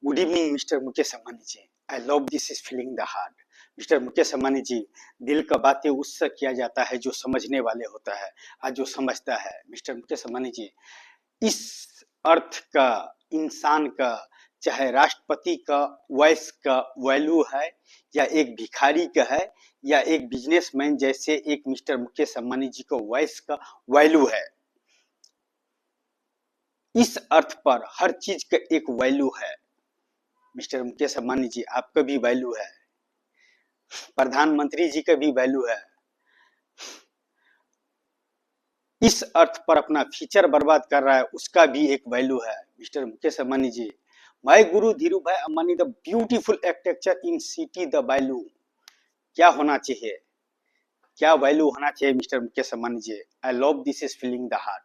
Good evening mister Mukesh Ambani ji. I love this is feeling the heart. Mister Mukesh Ambani ji, दिल का बातें उससे किया जाता है जो समझने वाले होता है, आज जो समझता है। मिस्टर मुकेश अंबानी जी, इस अर्थ का, इंसान का, चाहे राष्ट्रपति का वॉइस का वैल्यू है, या एक भिखारी का है, या एक बिजनेसमैन जैसे एक मिस्टर मुकेश अंबानी जी को वॉइस का वैल्यू है। इस अर्थ पर हर चीज का एक वैल्यू है। मिस्टर मुकेश अंबानी जी, आपका भी वैल्यू है, प्रधानमंत्री जी का भी वैल्यू है। इस अर्थ पर अपना फ्यूचर बर्बाद कर रहा है, उसका भी एक वैल्यू है। Mister Mukesh Ambani ji, my guru Dhiru Bhai Ambani the beautiful architecture in city the value. क्या होना चाहिए, क्या वैल्यू होना चाहिए mister Mukesh Ambani ji. I love this is feeling the heart.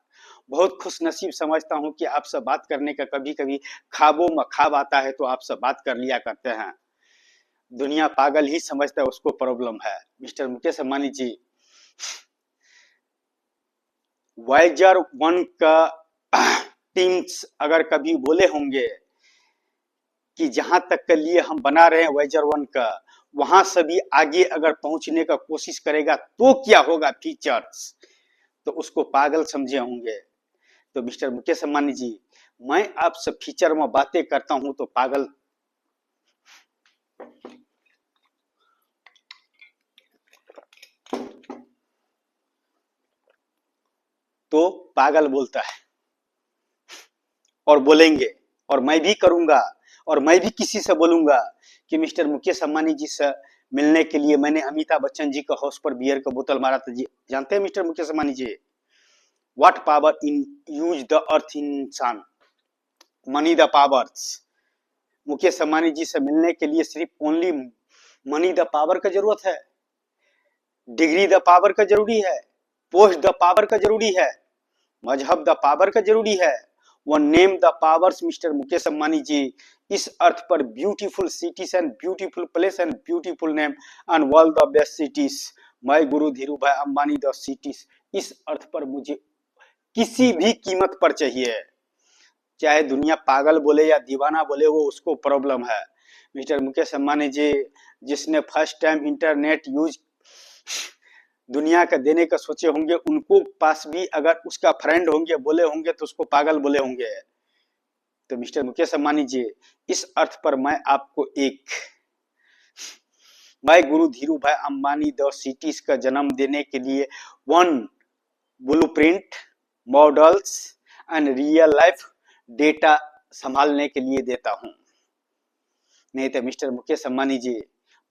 बहुत खुश नसीब समझता हूँ कि आपसे बात करने का कभी कभी ख्वाबों में ख्वाब आता है, तो आपसे बात कर लिया करते हैं। दुनिया पागल ही समझता है, उसको प्रॉब्लम है। मिस्टर मुकेश अंबानी जी, वॉयेजर 1 का टीम्स अगर कभी बोले होंगे कि जहां तक के लिए हम बना रहे हैं वॉयेजर 1 का, वहां से भी आगे अगर पहुंचने का कोशिश करेगा तो क्या होगा फीचर्स, तो उसको पागल समझे होंगे। तो मिस्टर मुकेश अंबानी जी, मैं आपसे फीचर में बातें करता हूं तो पागल बोलता है, और बोलेंगे, और मैं भी करूंगा, और मैं भी किसी से बोलूंगा कि मिस्टर मुकेश अंबानी जी से मिलने के लिए मैंने अमिताभ बच्चन जी का हाउस पर बियर का बोतल मारा था। जी जानते हैं mister Mukesh Ambani ji, what power in use the earth insaan, money the powers. Mukesh Ambani ji से मिलने के लिए सिर्फ ओनली मनी द पावर का जरूरत है, डिग्री द पावर का जरूरी है, पोस्ट द पावर का जरूरी है, मजहब द पावर का जरूरी है। One name the powers mister Mukesh Ambani ji. इस अर्थ पर beautiful cities and beautiful place and beautiful name and world the best cities, my guru Dhiru Bhai Ambani the cities. इस अर्थ पर मुझे किसी भी कीमत पर चाहिए, चाहे दुनिया पागल बोले या दीवाना बोले, वो उसको प्रॉब्लम है। मिस्टर मुकेश अंबानी जी, जिसने फर्स्ट टाइम इंटरनेट यूज दुनिया का देने का सोचे होंगे, उनको पास भी अगर उसका फ्रेंड होंगे बोले होंगे तो उसको पागल बोले होंगे। तो मिस्टर मुकेश अंबानी जी, इस अर्थ पर मैं आपको एक, मैं गुरु धीरू भाई अंबानी द सिटीज का जन्म देने के लिए 1 blueprint, models and real life data संभालने के लिए देता हूं। नहीं तो मिस्टर मुकेश अंबानी जी,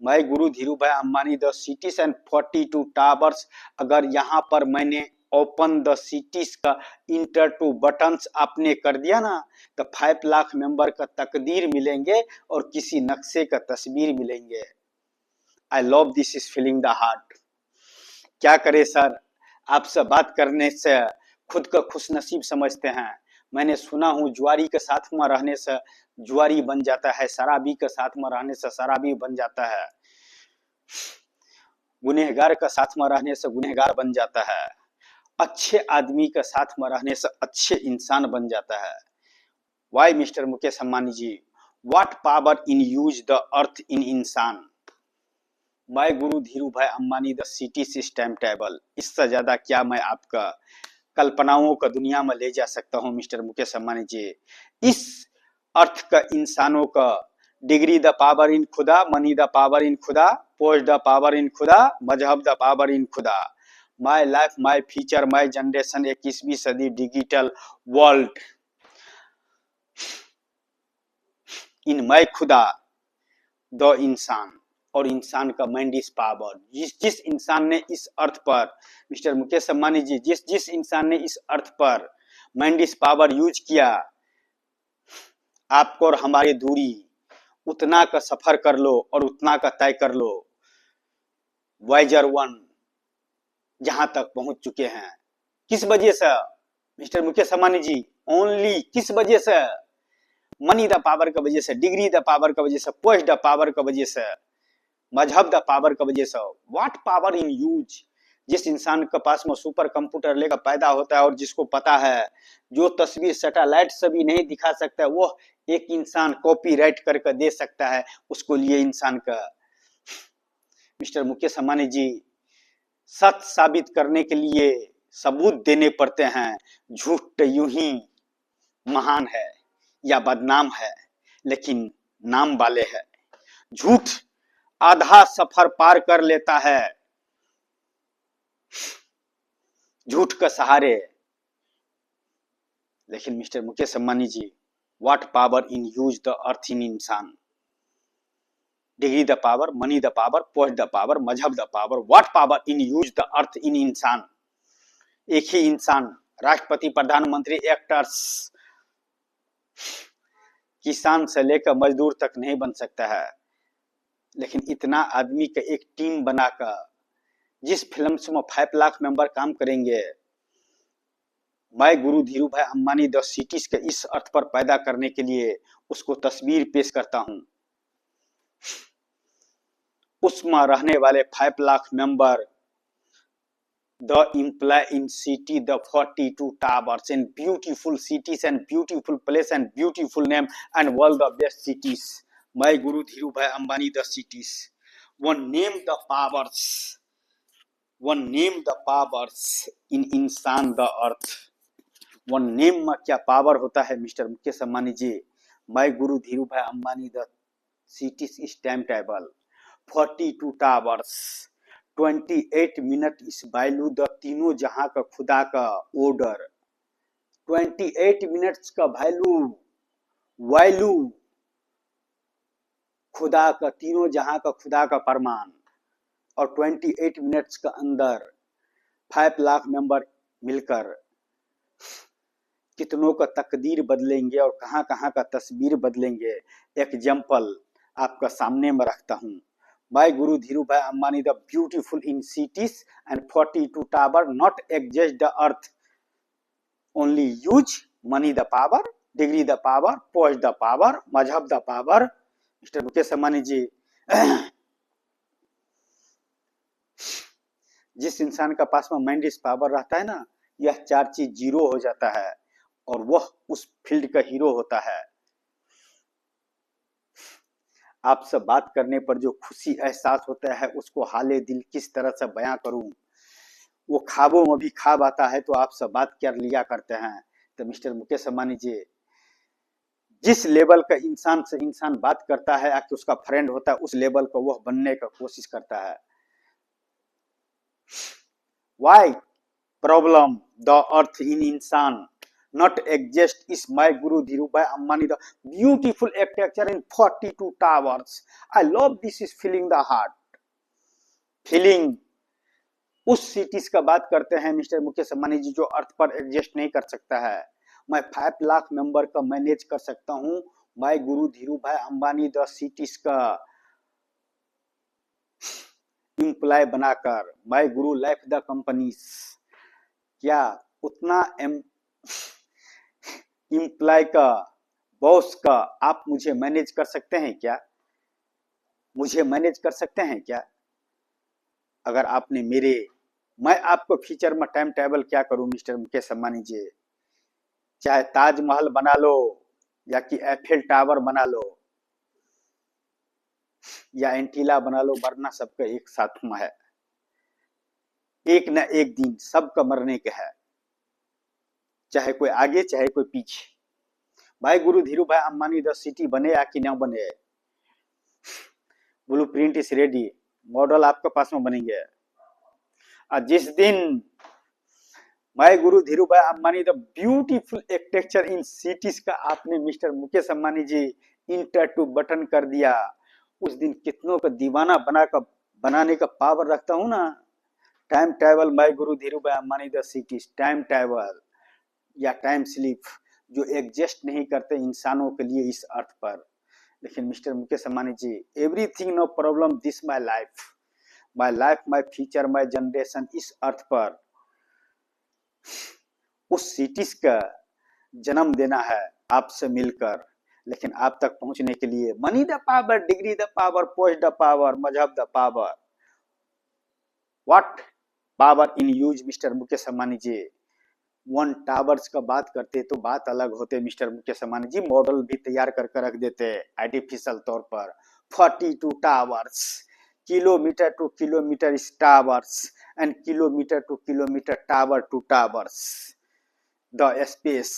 मैं guru Dhiru Bhai Ambani the cities and 42 towers, अगर यहाँ पर मैंने ओपन द सिटीज का इंटर टू बटन्स आपने कर दिया ना, तो 5 लाख मेंबर का तकदीर मिलेंगे और किसी नक्शे का तस्वीर मिलेंगे। आई love this is feeling the heart. क्या करे सर, आपसे बात करने से खुद का खुश नसीब समझते हैं। मैंने सुना हूँ जुआरी के साथ में रहने से जुआरी बन जाता है, शराबी के साथ में रहने से शराबी बन जाता है, गुनहगार का साथ में रहने से गुनहगार बन जाता है, अच्छे आदमी के साथ में रहने से अच्छे इंसान बन जाता है। Why mister Mukesh Ambani ji, what power in use the earth in insaan, my guru Dhiru Bhai Ambani the city system table. इससे ज्यादा क्या मैं आपका कल्पनाओं का दुनिया में ले जा सकता हूं मिस्टर मुकेश अंबानी जी। इस अर्थ का इंसानों का डिग्री द पावर इन खुदा, मनी द पावर इन खुदा, पोस्ट द पावर इन खुदा, मजहब द पावर इन खुदा, my life my future my generation, 21वीं सदी डिजिटल वर्ल्ड इन माय खुदा द इंसान, और इंसान का माइंड इज पावर। जिस इंसान ने इस अर्थ पर, मिस्टर मुकेश अंबानी जी, जिस इंसान ने इस अर्थ पर माइंड इज पावर यूज किया, आपको और हमारी दूरी उतना का सफर कर लो और उतना का तय कर लो। वॉयेजर 1 जहां तक पहुंच चुके हैं, किस वजह से मिस्टर मुकेश अंबानी जी, ओनली किस वजह से, मनी द पावर की वजह से, डिग्री द पावर की वजह से, पोस्ट द पावर की वजह से, मजहब द पावर की वजह से। व्हाट पावर इन यूज जिस इंसान के पास में सुपर कंप्यूटर लेकर पैदा होता है और जिसको पता है जो तस्वीर सैटेलाइट से भी नहीं दिखा सकता है वो एक इंसान कॉपीराइट करके दे सकता है, उसको लिए इंसान का मिस्टर मुकेश अंबानी जी सच साबित करने के लिए सबूत देने पड़ते हैं। झूठ यूं ही महान है या बदनाम है लेकिन नाम वाले है। झूठ आधा सफर पार कर लेता है झूठ के सहारे, लेकिन mister Mukesh Ambani ji what power in use the earth in insaan, degree the power, money the power, post the power, मजहब the power, what power in use the earth in insaan. एक ही इंसान राष्ट्रपति, प्रधानमंत्री, एक्टर्स, किसान से लेकर मजदूर तक नहीं बन सकता है, लेकिन इतना आदमी का एक टीम बनाकर जिस फिल्म में 5 लाख मेंबर काम करेंगे, मैं गुरु धीरू भाई अंबानी द सिटीज के इस अर्थ पर पैदा करने के लिए उसको तस्वीर पेश करता हूं। उसमें रहने वाले 5 lakh member, the employ in city, the 42 towers and beautiful cities and beautiful place and beautiful name and world the best cities. My Guru Dhiru Bhai Ambani the cities. One name the powers. One name the powers in इंसान the earth. One name में क्या power होता है mister Mukesh Ambani ji. My Guru Dhiru Bhai Ambani the cities is time table. 42 towers. 28 minute इस value the तीनों जहां का खुदा का ऑर्डर। 28 मिनट्स का वैल्यू खुदा का, तीनों जहां का खुदा का फरमान। और 28 मिनट्स का अंदर 5 लाख मेंबर मिलकर कितनों का तकदीर बदलेंगे और कहां कहां का तस्वीर बदलेंगे। एग्जाम्पल आपका सामने में रखता हूं। My Guru Dhiru Bhai Ambani the beautiful in cities and 42 tower not exist the earth, only use money the power, degree the power, post the power, mazhab the power. Mr. Mukesh Ambani जी जिस इंसान का पास में Mendes power रहता है ना, यह 4 चीज zero हो जाता है और वह उस फील्ड का हीरो होता है। आपसे बात करने पर जो खुशी एहसास होता है उसको हाले दिल किस तरह से बयां करूं, वो ख्वाबों में भी ख्वाब आता है तो आपसे बात कर लिया करते हैं। तो मिस्टर मुकेश अंबानी जी जिस लेवल का इंसान से इंसान बात करता है आके उसका फ्रेंड होता है, उस लेवल को वह बनने का कोशिश करता है। Why problem the earth in इंसान not exist is my Guru Dhiru Bhai Ambani the beautiful architecture in 42 towers. I love this is feeling the heart. Feeling उस सिटीज का बात करते हैं मिस्टर मुकेश अंबानी जी जो अर्थ पर एग्जिस्ट नहीं कर सकता है। मैं 5 लाख मेंबर का मैनेज कर सकता हूं। मैं गुरु धीरू भाई अंबानी द सिटीज का एम्प्लॉय बनाकर, मैं गुरु लाइफ द कंपनीज, क्या उतना एम्प्लॉय का, बॉस का आप मुझे मैनेज कर सकते हैं क्या? मुझे मैनेज कर सकते हैं क्या? अगर आपने मैं आपको फ्यूचर में टाइम टेबल क्या करूं मिस्टर मुकेश अंबानी जी, चाहे ताजमहल बना लो या कि एफिल टावर बना लो या एंटीला बना लो, मरना सबका एक साथ में है। एक न एक दिन सबका मरने के है, चाहे कोई आगे चाहे कोई पीछे। भाई गुरु धीरू भाई अंबानी द सिटी बने या कि ना बने, ब्लूप्रिंट इज रेडी, मॉडल आपके पास में बनेंगे। और जिस दिन मैं guru Dhiru Bhai Ambani the beautiful architecture in cities का आपने mister Mukesh Ambani ji enter to button कर दिया, उस दिन कितनों का दीवाना बनाने का पावर रखता हूं ना। टाइम टेबल मैं guru Dhiru Bhai Ambani the cities, time table या टाइम स्लिप जो एग्जिस्ट नहीं करते इंसानों के लिए इस अर्थ पर। लेकिन mister Mukesh Ambani ji everything no problem this my life, my future, my generation इस अर्थ पर उस सिटीज का जन्म देना है आपसे मिलकर। लेकिन आप तक पहुंचने के लिए money the power, degree the power, post the power, मजहब the power, what power in use mister Mukesh Ambani ji. 1 towers का बात करते तो बात अलग होते मिस्टर मुकेश अंबानी जी, मॉडल भी तैयार करके रख देते आर्टिफिशियल तौर पर। 42 towers, kilometer to kilometer towers and kilometer to kilometer tower to towers, the space.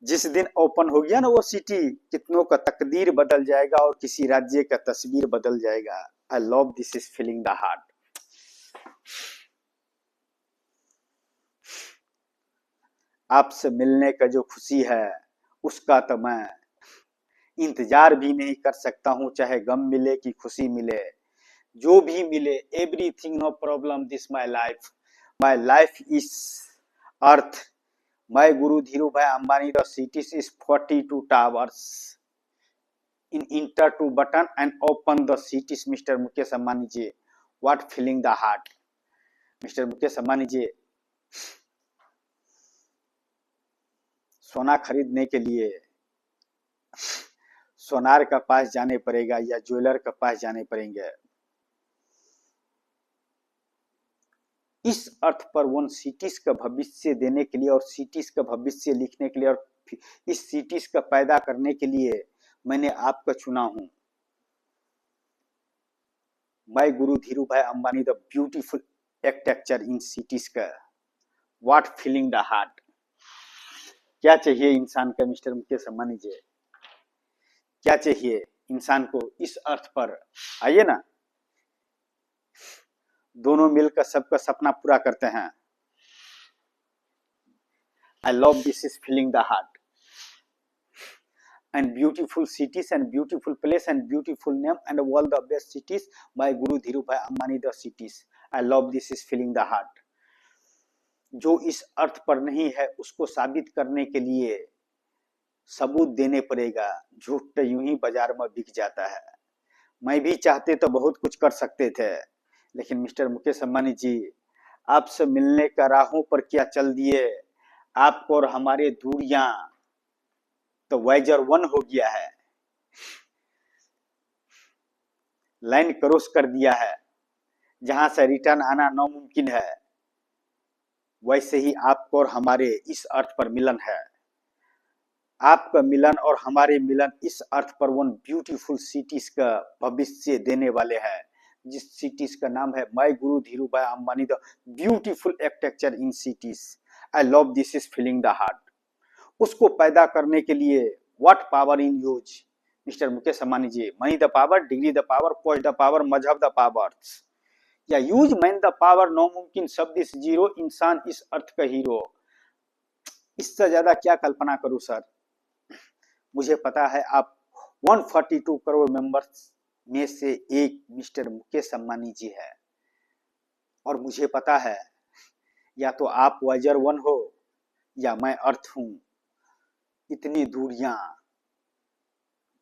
जिस दिन ओपन हो गया ना वो सिटी, कितनों का तकदीर बदल जाएगा और किसी राज्य का तस्वीर बदल जाएगा। आई love this is feeling the heart. आपसे मिलने का जो खुशी है उसका तो मैं इंतजार भी नहीं कर सकता हूं, चाहे गम मिले कि खुशी मिले, जो भी मिले everything no problem this my life is earth. My guru Dhiru Bhai Ambani the cities is 42 towers in enter to button and open the cities Mr. Mukesh Ambani ji, what feeling the heart Mr. Mukesh Ambani ji। सोना खरीदने के लिए सोनार का पास जाने पड़ेगा या jeweller का पास जाने पड़ेंगे। इस अर्थ पर वन सिटीज का भविष्य देने के लिए और सिटीज का भविष्य लिखने के लिए और इस सिटीज का पैदा करने के लिए मैंने आपको चुना हूं। My guru Dhiru Bhai Ambani the beautiful architecture in cities का, व्हाट फीलिंग द हार्ट। क्या चाहिए इंसान का मिस्टर मुकेश अंबानी जी, क्या चाहिए इंसान को इस अर्थ पर। आइए ना, दोनों मिलकर सबका सपना पूरा करते हैं। आई love this is feeling the heart and beautiful cities and beautiful place and beautiful name and all the best cities by Guru Dhirubhai Ambani the cities. I love this is feeling the heart। जो इस earth पर नहीं है उसको साबित करने के लिए सबूत देने पड़ेगा, झूठ तो यूं ही बाजार में बिक जाता है। मैं भी चाहते तो बहुत कुछ कर सकते थे, लेकिन मिस्टर मुकेश अंबानी जी आपसे मिलने का राहों पर क्या चल दिए, आपको और हमारे दूरियां तो वाइजर 1 हो गया है, लाइन क्रॉस कर दिया है, जहां से रिटर्न आना नामुमकिन है, वैसे ही आपको और हमारे इस अर्थ पर मिलन है। आपका मिलन और हमारे मिलन इस अर्थ पर वन ब्यूटीफुल सिटीज का भविष्य देने वाले हैं, जिस सिटीज का नाम है my guru Dhiru Bhai Ambani the beautiful architecture in cities. I love this is feeling the heart. उसको पैदा करने के लिए what power in use mister Mukesh Ambani ji, money the power, degree the power, post the power, मजहब द पावर या use man the power, no मुमकिन शब्द इस जीरो, इंसान इस अर्थ का हीरो। इससे ज्यादा क्या कल्पना करूं सर। मुझे पता है आप 142 करोड़ मेंबर्स में से एक मिस्टर मुकेश अंबानी जी है, और मुझे पता है या तो आप वाइजर 1 हो या मैं अर्थ हूं। इतनी दूरियां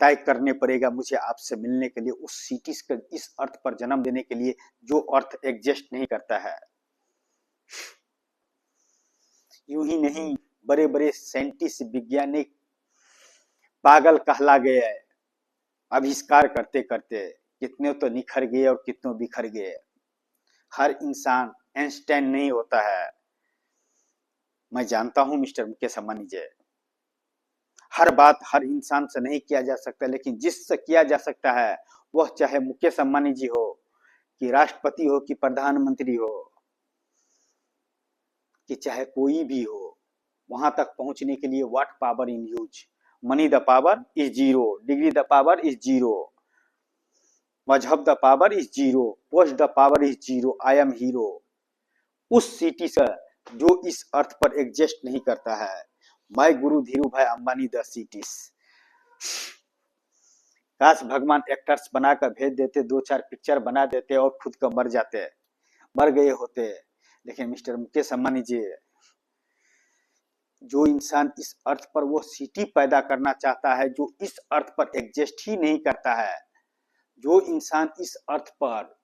तय करने पड़ेगा मुझे आपसे मिलने के लिए, उस सिटीज का इस अर्थ पर जन्म देने के लिए जो अर्थ एग्जिस्ट नहीं करता है। यूं ही नहीं, बड़े बड़े साइंटिस्ट वैज्ञानिक पागल कहला गए आविष्कार करते करते, कितने तो निखर गए और कितनों बिखर गए। हर इंसान आइंस्टाइन नहीं होता है, मैं जानता हूं मिस्टर मुकेश अंबानी जी। हर बात हर इंसान से नहीं किया जा सकता, लेकिन जिससे किया जा सकता है वह चाहे मुकेश अंबानी जी हो कि राष्ट्रपति हो कि प्रधानमंत्री हो कि चाहे कोई भी हो, वहां तक पहुंचने के लिए what power in use, money the power is zero, degree the power is zero, mazhab the power is zero, post the power is zero, I am hero. उस सिटी से जो इस अर्थ पर एग्जिस्ट नहीं करता है, my guru Dhiru Bhai Ambani the cities. काश भगवान एक्टर्स बनाकर भेज देते, 2-4 पिक्चर बना देते और खुद का मर गए होते। लेकिन मिस्टर मुकेश अंबानी जी, जो इंसान इस अर्थ पर वो सिटी पैदा करना चाहता है जो इस अर्थ पर एग्जिस्ट ही नहीं करता है, जो इंसान इस अर्थ पर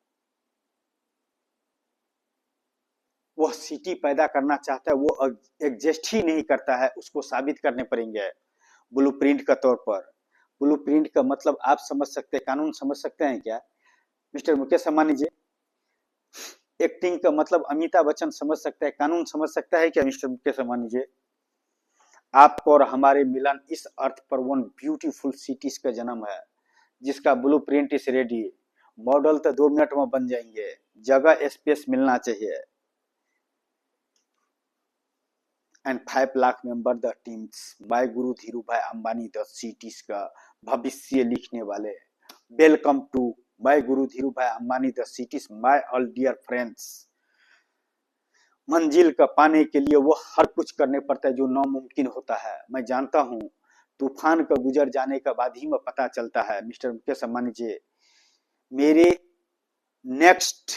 वह सिटी पैदा करना चाहता है वो एग्जिस्ट ही नहीं करता है, उसको साबित करने पड़ेंगे ब्लूप्रिंट का तौर पर। ब्लूप्रिंट का मतलब आप समझ सकते हैं, कानून समझ सकते हैं क्या मिस्टर मुकेश अंबानी जी। एक्टिंग का मतलब अमिताभ बच्चन समझ सकता है, कानून समझ सकता है क्या मिस्टर मुकेश अंबानी जी? आपको और हमारे मिलन इस अर्थ पर वन ब्यूटीफुल सिटीज का जन्म है, जिसका ब्लूप्रिंट इज रेडी। मॉडल तो 2 मिनट में बन जाएंगे, जगह स्पेस मिलना चाहिए। And 5 lakh member the teams by guru Dhiru Bhai Ambani the cities का भविष्य लिखने वाले। Welcome to bye guru Dhiru Bhai Ambani the cities my all dear friends. मंजिल का पाने के लिए वो हर कुछ करने पड़ता है जो नामुमकिन होता है। मैं जानता हूँ तूफान का गुजर जाने के बाद ही में पता चलता है। मिस्टर मुकेश अंबानी जी, मेरे नेक्स्ट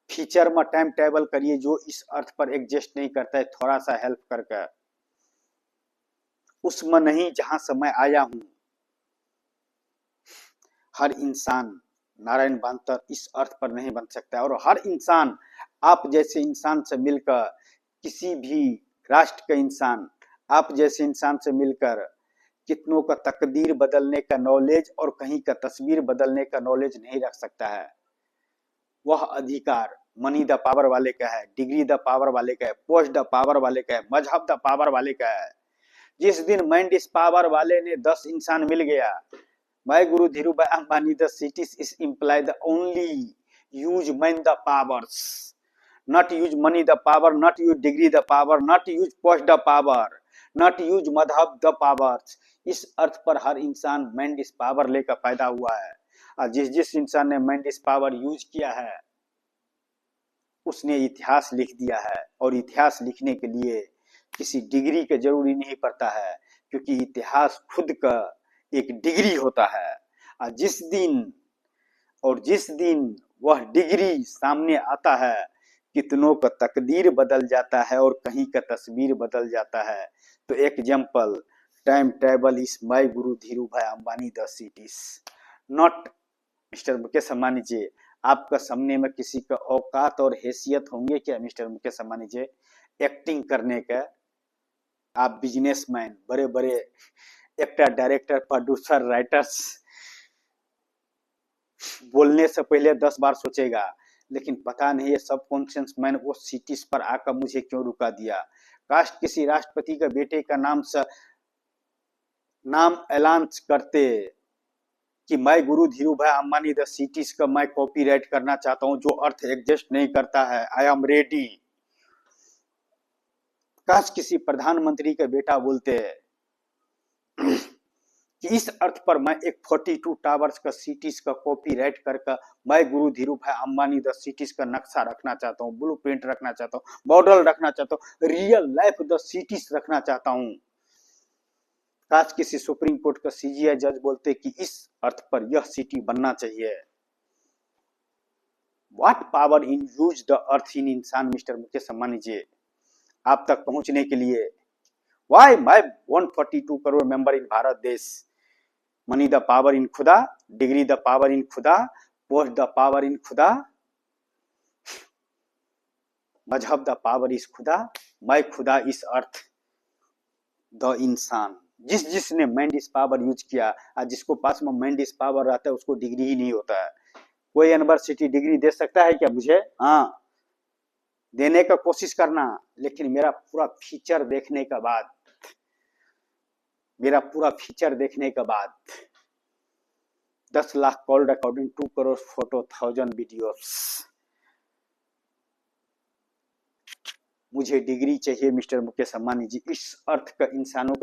फीचर में टाइम टेबल करिए जो इस अर्थ पर एग्जिस्ट नहीं करता है, थोड़ा सा हेल्प करके। उसमें नहीं जहां से मैं आया हूं। हर इंसान नारायण बांतर इस अर्थ पर नहीं बन सकता है, और हर इंसान आप जैसे इंसान से मिलकर, किसी भी राष्ट्र का इंसान आप जैसे इंसान से मिलकर कितनों का तकदीर बदलने का नॉलेज और कहीं का तस्वीर बदलने का नॉलेज नहीं रख सकता है। वह अधिकार मनी द पावर वाले का है, डिग्री द पावर वाले का है, पोस्ट द पावर वाले का है, मजहब द पावर वाले का है। जिस दिन माइंड इस पावर वाले ने 10 इंसान मिल गया, my Guru Dhirubhai Ambani the cities is imply the only use mind the powers, not use money the power, not use degree the power, not use post the power, not use madhab the powers। इस earth पर हर इंसान mind इस power लेकर पैदा हुआ है, और जिस जिस इंसान ने माइंड इस पावर यूज किया है उसने इतिहास लिख दिया है। और इतिहास लिखने के लिए किसी डिग्री का जरूरी नहीं पड़ता है, क्योंकि इतिहास खुद का एक डिग्री होता है। और जिस दिन वह डिग्री सामने आता है, कितनों का तकदीर बदल जाता है और कहीं का तस्वीर बदल जाता है। तो example, time table is my guru Dhiru Bhai Ambani the cities, not mister Mukesh Ambani ji. आपका सामने में किसी का औकात और हैसियत होंगे क्या मिस्टर मुकेश अंबानी जी एक्टिंग करने का? आप बिजनेसमैन, बड़े बड़े एक्टर, डायरेक्टर, प्रोड्यूसर, राइटर्स बोलने से पहले 10 बार सोचेगा, लेकिन पता नहीं है सबकॉन्शियस मैन वो सिटीज पर आकर मुझे क्यों रुका दिया। काश किसी राष्ट्रपति के बेटे का नाम ऐलान करते कि मैं गुरु धीरू भाई अंबानी द सिटीज का मैं कॉपीराइट करना चाहता हूं, जो अर्थ एग्जिस्ट नहीं करता है, आई एम रेडी। काश किसी प्रधानमंत्री का बेटा बोलते कि इस अर्थ पर मैं एक 42 टावर्स का सिटीज का कॉपीराइट करके मैं गुरु धीरू भाई अंबानी द सिटीज का नक्शा रखना चाहता हूँ, ब्लूप्रिंट रखना चाहता हूँ, मॉडल रखना चाहता हूँ, रियल लाइफ द सिटीज रखना चाहता हूँ। काश किसी सुप्रीम कोर्ट का सीजीआई जज बोलते कि इस अर्थ पर यह सिटी बनना चाहिए। What power in use the earth in insaan mister Mukesh Ambani जी आप तक पहुंचने के लिए। Why my 142 crore member in Bharat देश, मनी द पावर इन खुदा, डिग्री द पावर इन खुदा, पोस्ट द पावर इन खुदा, मजहब द पावर इस खुदा, मैं खुदा इस अर्थ द इंसान। जिसने माइंड इस पावर यूज किया, और जिसको पास में माइंड इस पावर रहता है उसको डिग्री ही नहीं होता है। कोई यूनिवर्सिटी डिग्री दे सकता है क्या मुझे? हाँ, देने का कोशिश करना, लेकिन मेरा पूरा फीचर देखने के बाद, 10 lakh call recording, 2 crore photo, 1000 videos, मुझे डिग्री चाहिए मिस्टर मुकेश अंबानी जी। इस अर्थ का इंसानों